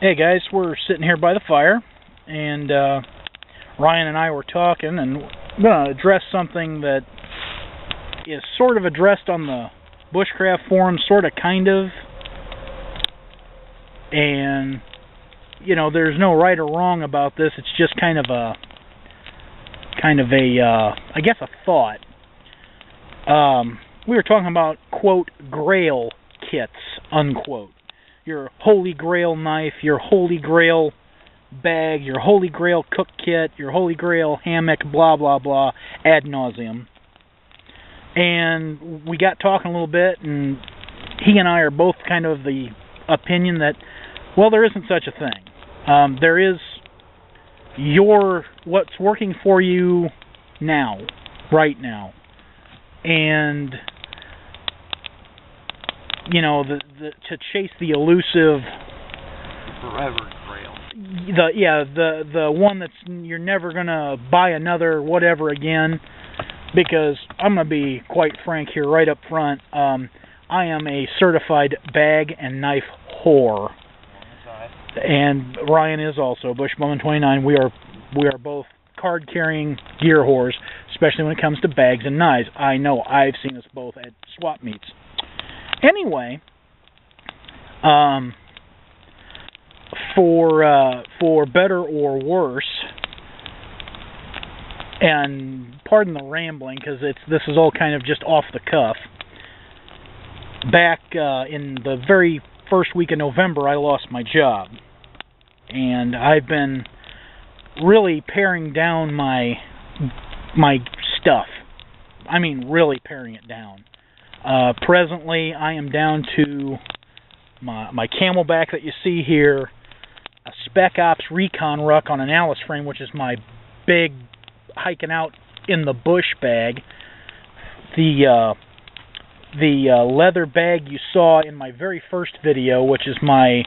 Hey guys, we're sitting here by the fire, and Ryan and I were talking, and I'm going to address something that is sort of addressed on the Bushcraft forum, sort of, kind of, and, you know, there's no right or wrong about this. It's just kind of a I guess a thought. We were talking about, quote, grail kits, unquote. Your holy grail knife, your holy grail bag, your holy grail cook kit, your holy grail hammock, blah, blah, blah, ad nauseum. And we got talking a little bit, and he and I are both kind of the opinion that, well, there isn't such a thing. There is what's working for you now, right now. And you know, to chase the elusive forever grail. The one that's you're never gonna buy another whatever again, because I'm gonna be quite frank here right up front. I am a certified bag and knife whore, and Ryan is also Bushbowman29. We are both card carrying gear whores, especially when it comes to bags and knives. I know, I've seen us both at swap meets. Anyway, for better or worse, and pardon the rambling, because this is all kind of just off the cuff. Back in the very first week of November, I lost my job, and I've been really paring down my stuff. I mean, really paring it down. Presently, I am down to my Camelback that you see here, a Spec Ops Recon Ruck on an Alice frame, which is my big hiking out in the bush bag. The leather bag you saw in my very first video, which is my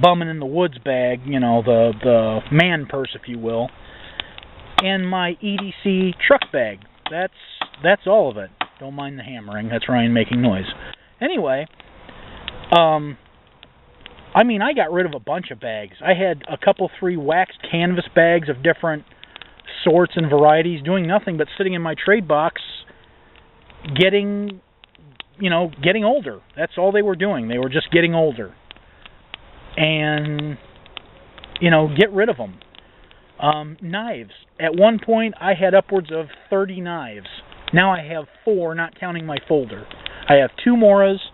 bumming in the woods bag, you know, the man purse, if you will, and my EDC truck bag. That's all of it. Don't mind the hammering. That's Ryan making noise. Anyway, I mean, I got rid of a bunch of bags. I had a couple, 3 waxed canvas bags of different sorts and varieties, doing nothing but sitting in my trade box, getting older. That's all they were doing. They were just getting older. And, get rid of them. Knives. At one point, I had upwards of 30 knives. Now I have 4, not counting my folder. I have 2 Moras,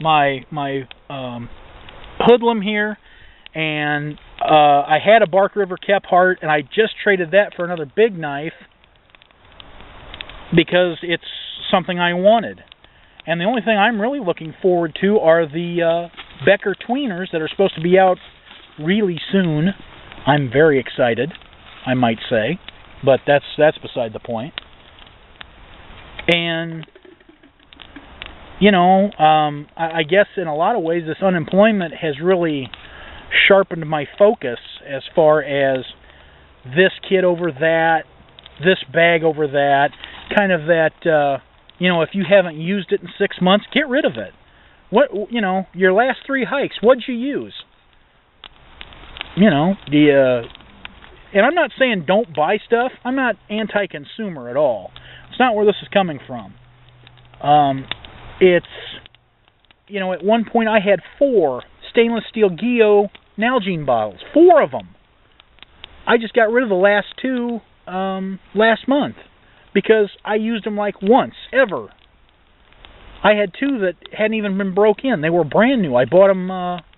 my hoodlum here, and I had a Bark River Kephart, and I just traded that for another big knife because it's something I wanted. And the only thing I'm really looking forward to are the Becker Tweeners that are supposed to be out really soon. I'm very excited, I might say, but that's beside the point. And, I guess in a lot of ways this unemployment has really sharpened my focus as far as this kit over that, this bag over that, kind of that, if you haven't used it in 6 months, get rid of it. What, your last 3 hikes, what'd you use? And I'm not saying don't buy stuff. I'm not anti-consumer at all. It's not where this is coming from. It's, at one point I had 4 stainless steel Geo Nalgene bottles. 4 of them. I just got rid of the last 2 last month because I used them like once, ever. I had 2 that hadn't even been broke in. They were brand new. I bought them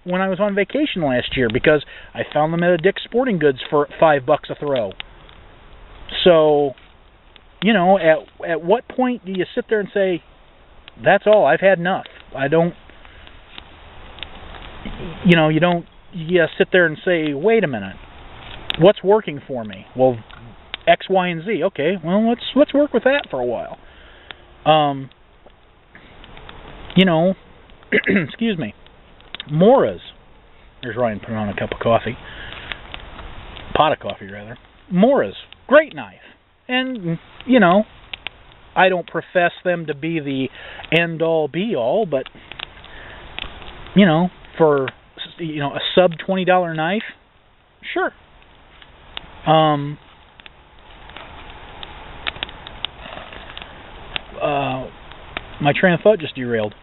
when I was on vacation last year because I found them at a Dick's Sporting Goods for $5 a throw. So, at what point do you sit there and say, that's all, I've had enough? You sit there and say, wait a minute, what's working for me? Well, X, Y, and Z. Okay, well, let's work with that for a while. Excuse me. Moras. There's Ryan putting on a cup of coffee. Pot of coffee, rather. Moras. Great knife. And, I don't profess them to be the end-all, be-all, but, for a sub $20 knife, sure. My train of thought just derailed.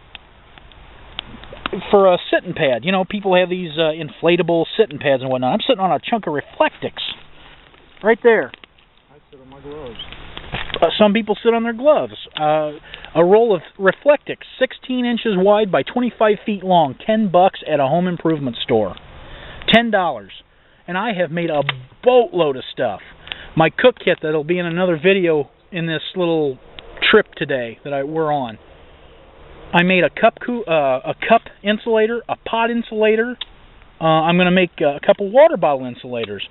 For a sitting pad, people have these inflatable sitting pads and whatnot. I'm sitting on a chunk of Reflectix, right there. I sit on my gloves. Some people sit on their gloves. A roll of Reflectix, 16 inches wide by 25 feet long, $10 at a home improvement store. $10. And I have made a boatload of stuff. My cook kit that'll be in another video in this little trip today that we're on. I made a cup insulator, a pot insulator. I'm going to make a couple water bottle insulators.